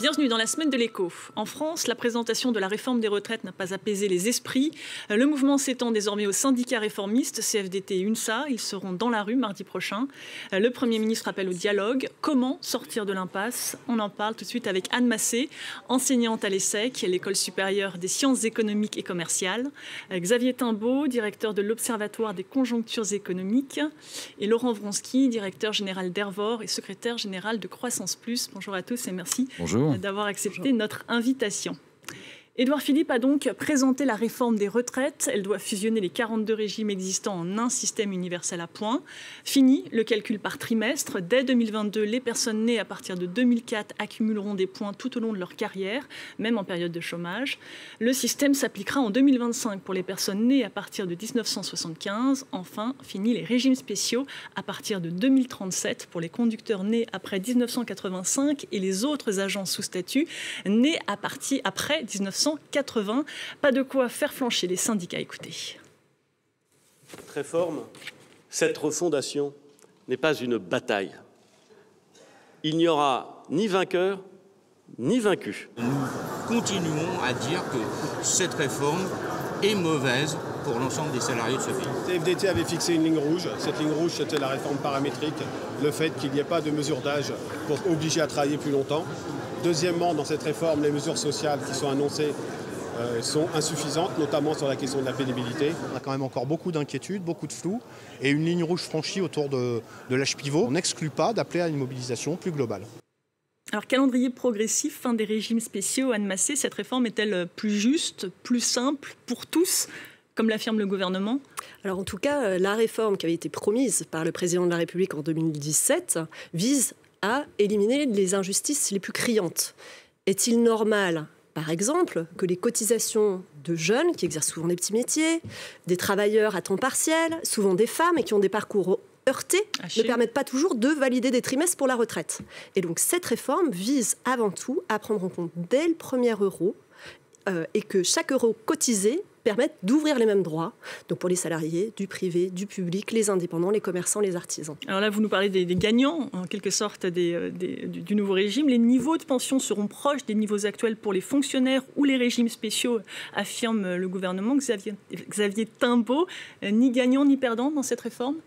Bienvenue dans la semaine de l'écho. En France, la présentation de la réforme des retraites n'a pas apaisé les esprits. Le mouvement s'étend désormais aux syndicats réformistes, CFDT et UNSA. Ils seront dans la rue mardi prochain. Le Premier ministre appelle au dialogue. Comment sortir de l'impasse? On en parle tout de suite avec Anne Massé, enseignante à l'ESSEC, l'École supérieure des sciences économiques et commerciales. Xavier Timbaud, directeur de l'Observatoire des conjonctures économiques. Et Laurent Vronsky, directeur général d'Hervor et secrétaire général de Croissance Plus. Bonjour à tous et merci d'avoir accepté notre invitation. Édouard Philippe a donc présenté la réforme des retraites. Elle doit fusionner les 42 régimes existants en un système universel à points. Fini le calcul par trimestre. Dès 2022, les personnes nées à partir de 2004 accumuleront des points tout au long de leur carrière, même en période de chômage. Le système s'appliquera en 2025 pour les personnes nées à partir de 1975. Enfin, fini les régimes spéciaux à partir de 2037 pour les conducteurs nés après 1985 et les autres agents sous statut nés après 1980. Pas de quoi faire flancher les syndicats. Écoutez. Cette réforme, cette refondation n'est pas une bataille. Il n'y aura ni vainqueur ni vaincu. Nous continuons à dire que cette réforme est mauvaise pour l'ensemble des salariés de ce pays. CFDT avait fixé une ligne rouge. Cette ligne rouge, c'était la réforme paramétrique, le fait qu'il n'y ait pas de mesure d'âge pour obliger à travailler plus longtemps. Deuxièmement, dans cette réforme, les mesures sociales qui sont annoncées sont insuffisantes, notamment sur la question de la pénibilité. On a quand même encore beaucoup d'inquiétudes, beaucoup de flou, et une ligne rouge franchie autour de l'âge pivot. On n'exclut pas d'appeler à une mobilisation plus globale. Alors, calendrier progressif, fin des régimes spéciaux, Anne Massé, cette réforme est-elle plus juste, plus simple pour tous, comme l'affirme le gouvernement? Alors en tout cas, la réforme qui avait été promise par le président de la République en 2017 vise à éliminer les injustices les plus criantes. Est-il normal, par exemple, que les cotisations de jeunes qui exercent souvent des petits métiers, des travailleurs à temps partiel, souvent des femmes et qui ont des parcours heurtés, ne permettent pas toujours de valider des trimestres pour la retraite? Et donc cette réforme vise avant tout à prendre en compte dès le premier euro et que chaque euro cotisé permettent d'ouvrir les mêmes droits, donc pour les salariés, du privé, du public, les indépendants, les commerçants, les artisans. Alors là, vous nous parlez des gagnants, en quelque sorte, du nouveau régime. Les niveaux de pension seront proches des niveaux actuels pour les fonctionnaires ou les régimes spéciaux, affirme le gouvernement. Xavier Timbaud, ni gagnant ni perdant dans cette réforme?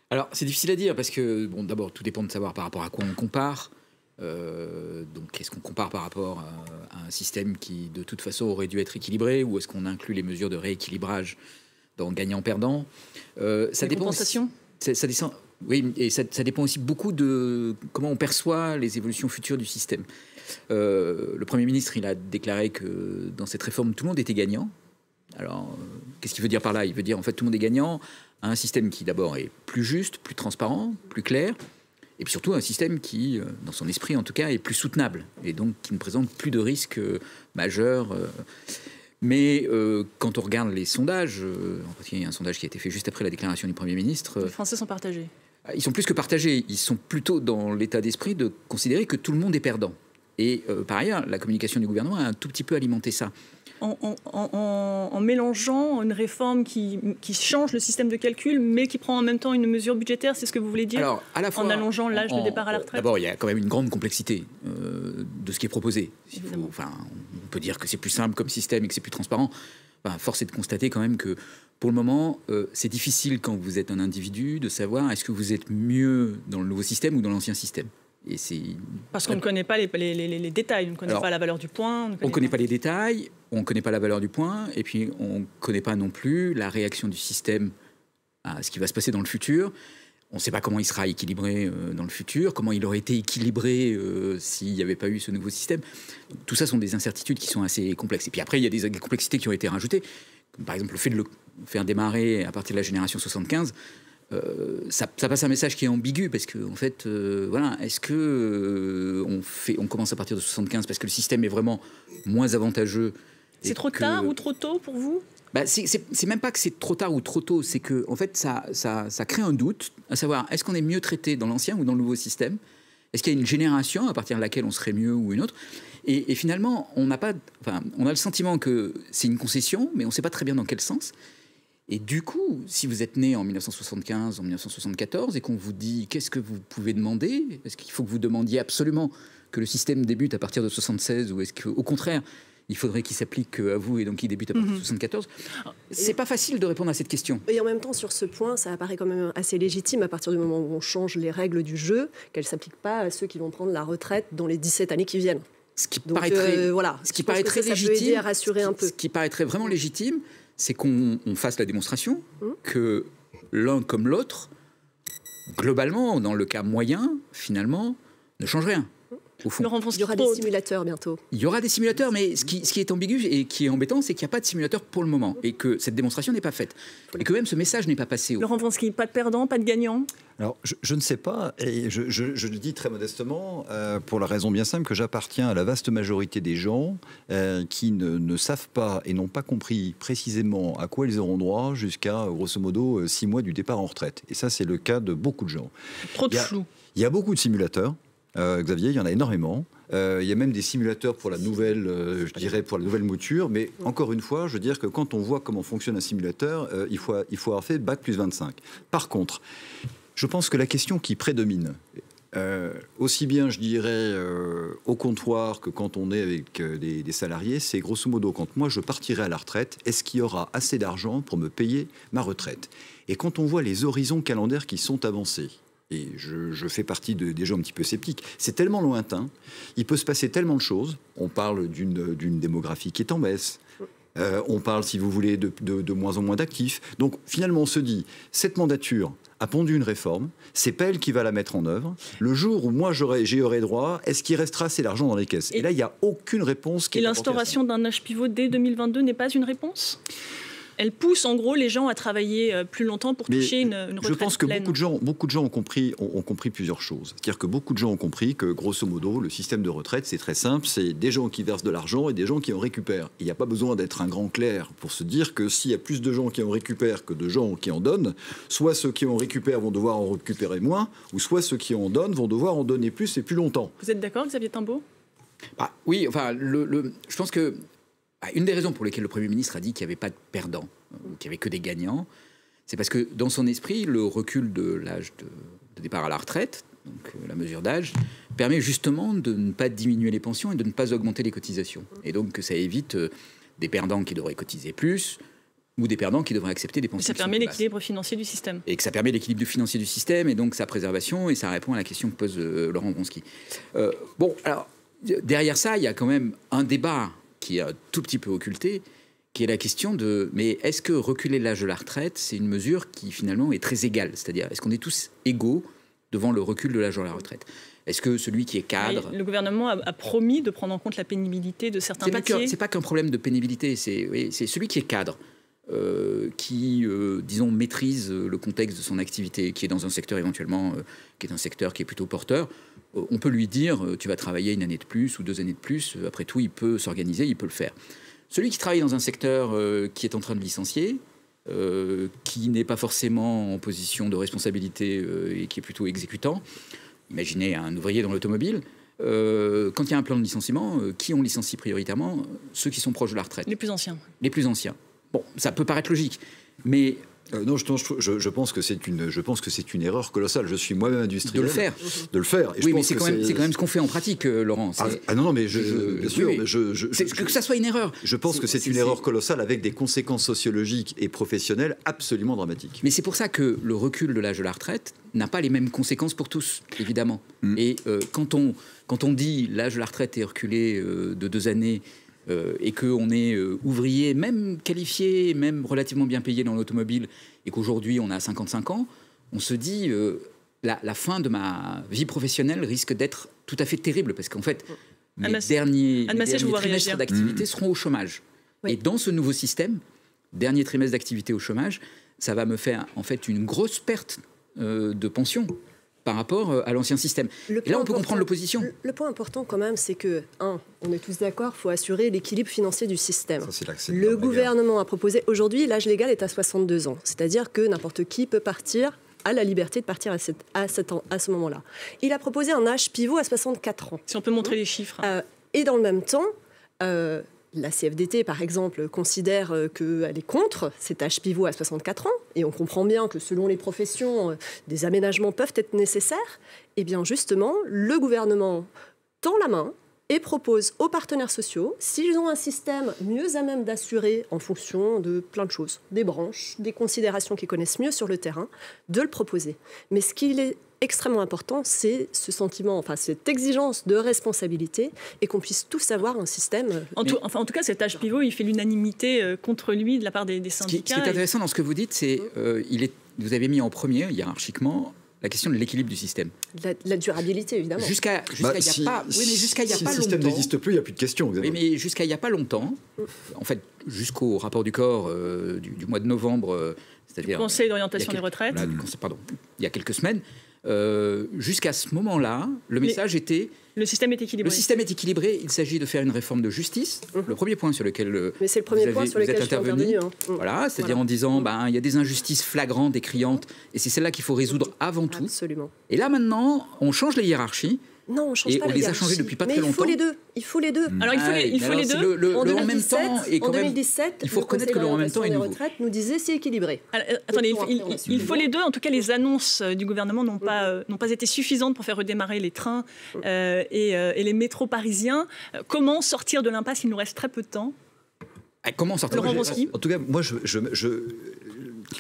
Alors, c'est difficile à dire parce que, bon, d'abord, tout dépend de savoir par rapport à quoi on compare. Donc, est-ce qu'on compare par rapport à un système qui, de toute façon, aurait dû être équilibré, ou est-ce qu'on inclut les mesures de rééquilibrage dans gagnant-perdant? Ça dépend. Ça descend. Oui, et ça dépend aussi beaucoup de comment on perçoit les évolutions futures du système. Le Premier ministre, il a déclaré que dans cette réforme, tout le monde était gagnant. Alors, qu'est-ce qu'il veut dire par là? Il veut dire, en fait, tout le monde est gagnant à un système qui, d'abord, est plus juste, plus transparent, plus clair. Et puis surtout un système qui, dans son esprit en tout cas, est plus soutenable et donc qui ne présente plus de risques majeurs. Mais quand on regarde les sondages, en particulier il y a un sondage qui a été fait juste après la déclaration du Premier ministre. Les Français sont partagés. Ils sont plus que partagés. Ils sont plutôt dans l'état d'esprit de considérer que tout le monde est perdant. Et par ailleurs, la communication du gouvernement a un tout petit peu alimenté ça. En mélangeant une réforme qui change le système de calcul, mais qui prend en même temps une mesure budgétaire, c'est ce que vous voulez dire? Alors, à la fois, en allongeant l'âge de départ à la retraite? D'abord, il y a quand même une grande complexité de ce qui est proposé. On peut dire que c'est plus simple comme système et que c'est plus transparent. Force est de constater quand même que, pour le moment, c'est difficile quand vous êtes un individu de savoir est-ce que vous êtes mieux dans le nouveau système ou dans l'ancien système. Parce qu'on ne connaît pas les détails, on ne connaît pas la valeur du point. On ne connaît pas les détails, on ne connaît pas la valeur du point, et puis on ne connaît pas non plus la réaction du système à ce qui va se passer dans le futur. On ne sait pas comment il sera équilibré dans le futur, comment il aurait été équilibré s'il n'y avait pas eu ce nouveau système. Tout ça sont des incertitudes qui sont assez complexes. Et puis après, il y a des complexités qui ont été rajoutées, comme par exemple le fait de le faire démarrer à partir de la génération 75. Ça passe un message qui est ambigu parce que en fait, est-ce que on commence à partir de 75 parce que le système est vraiment moins avantageux? C'est trop tard ou trop tôt pour vous? C'est même pas que c'est trop tard ou trop tôt, c'est que en fait ça crée un doute à savoir est-ce qu'on est mieux traité dans l'ancien ou dans le nouveau système? Est-ce qu'il y a une génération à partir de laquelle on serait mieux ou une autre? Et finalement, on a le sentiment que c'est une concession, mais on ne sait pas très bien dans quel sens. Et du coup, si vous êtes né en 1975, en 1974, et qu'on vous dit qu'est-ce que vous pouvez demander, est-ce qu'il faut que vous demandiez absolument que le système débute à partir de 76, ou est-ce qu'au contraire, il faudrait qu'il s'applique à vous et donc qu'il débute à partir de 74. C'est pas facile de répondre à cette question. Et en même temps, sur ce point, ça apparaît quand même assez légitime à partir du moment où on change les règles du jeu, qu'elles ne s'appliquent pas à ceux qui vont prendre la retraite dans les 17 années qui viennent. Ce qui paraîtrait, voilà, ce qui paraîtrait légitime, à rassurer un peu. Ce qui paraîtrait vraiment légitime, c'est qu'on fasse la démonstration que l'un comme l'autre, globalement, dans le cas moyen, finalement, ne change rien. Il y aura des simulateurs bientôt. Il y aura des simulateurs, mais ce qui est ambigu et qui est embêtant, c'est qu'il n'y a pas de simulateur pour le moment et que cette démonstration n'est pas faite. Et que même ce message n'est pas passé. Laurent Vronsky, pas de perdant, pas de gagnant? Alors, je ne sais pas, et je le dis très modestement, pour la raison bien simple que j'appartiens à la vaste majorité des gens qui ne savent pas et n'ont pas compris précisément à quoi ils auront droit jusqu'à, grosso modo, 6 mois du départ en retraite. Et ça, c'est le cas de beaucoup de gens. Trop de flou. Il y a beaucoup de simulateurs. Xavier, il y en a énormément. Il y a même des simulateurs pour la nouvelle, je dirais pour la nouvelle mouture. Mais encore une fois, je veux dire que quand on voit comment fonctionne un simulateur, il faut avoir fait bac plus 25. Par contre, je pense que la question qui prédomine, aussi bien, je dirais, au comptoir que quand on est avec des salariés, c'est grosso modo, quand moi je partirai à la retraite, est-ce qu'il y aura assez d'argent pour me payer ma retraite? Et quand on voit les horizons calendaires qui sont avancés, et je fais partie des gens un petit peu sceptiques, c'est tellement lointain, il peut se passer tellement de choses. On parle d'une démographie qui est en baisse, on parle, si vous voulez, de moins en moins d'actifs. Donc finalement, on se dit, cette mandature a pondu une réforme, c'est pas elle qui va la mettre en œuvre. Le jour où moi j'y aurai droit, est-ce qu'il restera assez d'argent dans les caisses? Et là, il n'y a aucune réponse qui est apportée. Et l'instauration d'un âge pivot dès 2022 n'est pas une réponse? Elle pousse en gros les gens à travailler plus longtemps pour toucher une retraite pleine. Je pense que beaucoup de gens ont compris plusieurs choses. C'est-à-dire que beaucoup de gens ont compris que, grosso modo, le système de retraite, c'est très simple. C'est des gens qui versent de l'argent et des gens qui en récupèrent. Il n'y a pas besoin d'être un grand clerc pour se dire que s'il y a plus de gens qui en récupèrent que de gens qui en donnent, soit ceux qui en récupèrent vont devoir en récupérer moins, ou soit ceux qui en donnent vont devoir en donner plus et plus longtemps. Vous êtes d'accord, Xavier Timbaud? Oui, enfin, je pense que une des raisons pour lesquelles le Premier ministre a dit qu'il n'y avait pas de perdants, qu'il n'y avait que des gagnants, c'est parce que dans son esprit, le recul de l'âge de départ à la retraite, donc la mesure d'âge, permet justement de ne pas diminuer les pensions et de ne pas augmenter les cotisations. Et donc ça évite des perdants qui devraient cotiser plus ou des perdants qui devraient accepter des pensions. Ça permet l'équilibre financier du système. Et que ça permet l'équilibre financier du système et donc sa préservation, et ça répond à la question que pose Laurent Vronsky. Bon, alors, derrière ça, il y a quand même un débat qui est un tout petit peu occulté, qui est la question de, mais est-ce que reculer l'âge de la retraite, c'est une mesure qui finalement est très égale? C'est-à-dire, est-ce qu'on est tous égaux devant le recul de l'âge de la retraite? Est-ce que celui qui est cadre... Le gouvernement a promis de prendre en compte la pénibilité de certains métiers. C'est pas qu'un problème de pénibilité, c'est celui qui est cadre, qui, disons, maîtrise le contexte de son activité, qui est dans un secteur éventuellement, qui est un secteur qui est plutôt porteur. On peut lui dire, tu vas travailler 1 année de plus ou 2 années de plus, après tout, il peut s'organiser, il peut le faire. Celui qui travaille dans un secteur qui est en train de licencier, qui n'est pas forcément en position de responsabilité et qui est plutôt exécutant, imaginez un ouvrier dans l'automobile, quand il y a un plan de licenciement, qui on licencie prioritairement? Ceux qui sont proches de la retraite. Les plus anciens. Les plus anciens. Bon, ça peut paraître logique, mais... non, je pense que c'est une erreur colossale. Je suis moi-même industriel. De le faire. Et oui, mais c'est quand même ce qu'on fait en pratique, Laurent. Non, mais bien sûr. Mais que ça soit une erreur. Je pense que c'est une erreur colossale avec des conséquences sociologiques et professionnelles absolument dramatiques. Mais c'est pour ça que le recul de l'âge de la retraite n'a pas les mêmes conséquences pour tous, évidemment. Et quand on dit l'âge de la retraite est reculé de 2 années, et qu'on est ouvrier, même qualifié, même relativement bien payé dans l'automobile, et qu'aujourd'hui on a 55 ans, on se dit la fin de ma vie professionnelle risque d'être tout à fait terrible, parce qu'en fait, mes derniers trimestres d'activité seront au chômage. Oui. Et dans ce nouveau système, dernier trimestre d'activité au chômage, ça va me faire en fait une grosse perte de pension par rapport à l'ancien système. Et là, on peut comprendre l'opposition. Le point important, quand même, c'est que, on est tous d'accord, il faut assurer l'équilibre financier du système. Le gouvernement a proposé, aujourd'hui, l'âge légal est à 62 ans. C'est-à-dire que n'importe qui peut partir, a la liberté de partir à ce moment-là. Il a proposé un âge pivot à 64 ans. Si on peut montrer les chiffres. Et dans le même temps, La CFDT, par exemple, considère qu'elle est contre cet âge pivot à 64 ans, et on comprend bien que selon les professions, des aménagements peuvent être nécessaires. Eh bien, justement, le gouvernement tend la main et propose aux partenaires sociaux, s'ils ont un système mieux à même d'assurer en fonction de plein de choses, des branches, des considérations qu'ils connaissent mieux sur le terrain, de le proposer. Mais ce qu'il est extrêmement important, c'est ce sentiment, enfin cette exigence de responsabilité et qu'on puisse tous avoir un système. En tout cas, cet âge pivot, il fait l'unanimité contre lui de la part des syndicats. Ce qui est intéressant dans ce que vous dites, c'est vous avez mis en premier, hiérarchiquement, la question de l'équilibre du système. La durabilité, évidemment. Jusqu'à il n'y a pas longtemps. Si le système n'existe plus, il n'y a plus de question. Oui, mais jusqu'à il n'y a pas longtemps, en fait, jusqu'au rapport du corps du mois de novembre, c'est-à-dire... Conseil d'orientation des retraites. Voilà, il y a quelques semaines. Jusqu'à ce moment-là, le message était... Le système est équilibré. Le système est équilibré. Il s'agit de faire une réforme de justice. Le premier point sur lequel mais c'est le premier point sur lequel je suis intervenu. Voilà, c'est-à-dire en disant il y a des injustices flagrantes et criantes, et c'est celle-là qu'il faut résoudre avant tout. Absolument. Et là maintenant, on change les hiérarchies. Non, on change et pas on les a changées depuis pas très longtemps. Il faut les deux. Alors il faut les deux. En 2017, en 2017, il faut reconnaître que le en même temps est nouveau. Retraite nous disait c'est équilibré. Alors, attendez, il faut les deux. En tout cas, les annonces du gouvernement n'ont pas été suffisantes pour faire redémarrer les trains et les métros parisiens. Comment sortir de l'impasse? Il nous reste très peu de temps. Comment sortir? En tout cas, moi,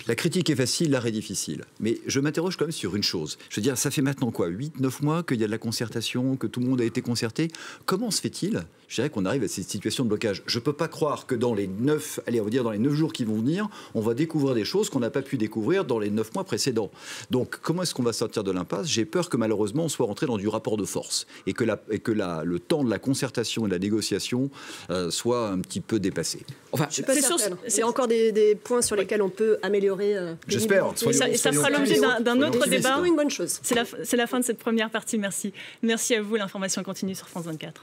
la critique est facile, l'art est difficile. Mais je m'interroge quand même sur une chose. Je veux dire, ça fait maintenant quoi, 8-9 mois qu'il y a de la concertation, que tout le monde a été concerté. Comment se fait-il, je dirais, qu'on arrive à cette situation de blocage? Je ne peux pas croire que dans les 9 jours qui vont venir, on va découvrir des choses qu'on n'a pas pu découvrir dans les 9 mois précédents. Donc, comment est-ce qu'on va sortir de l'impasse? J'ai peur que malheureusement, on soit rentré dans du rapport de force et que le temps de la concertation et de la négociation soit un petit peu dépassé. Enfin, je suis pas certaine. Il y a encore des points sur lesquels on peut améliorer. J'espère. Et ça fera l'objet d'un autre débat. C'est une bonne chose. C'est la fin de cette première partie. Merci à vous. L'information continue sur France 24.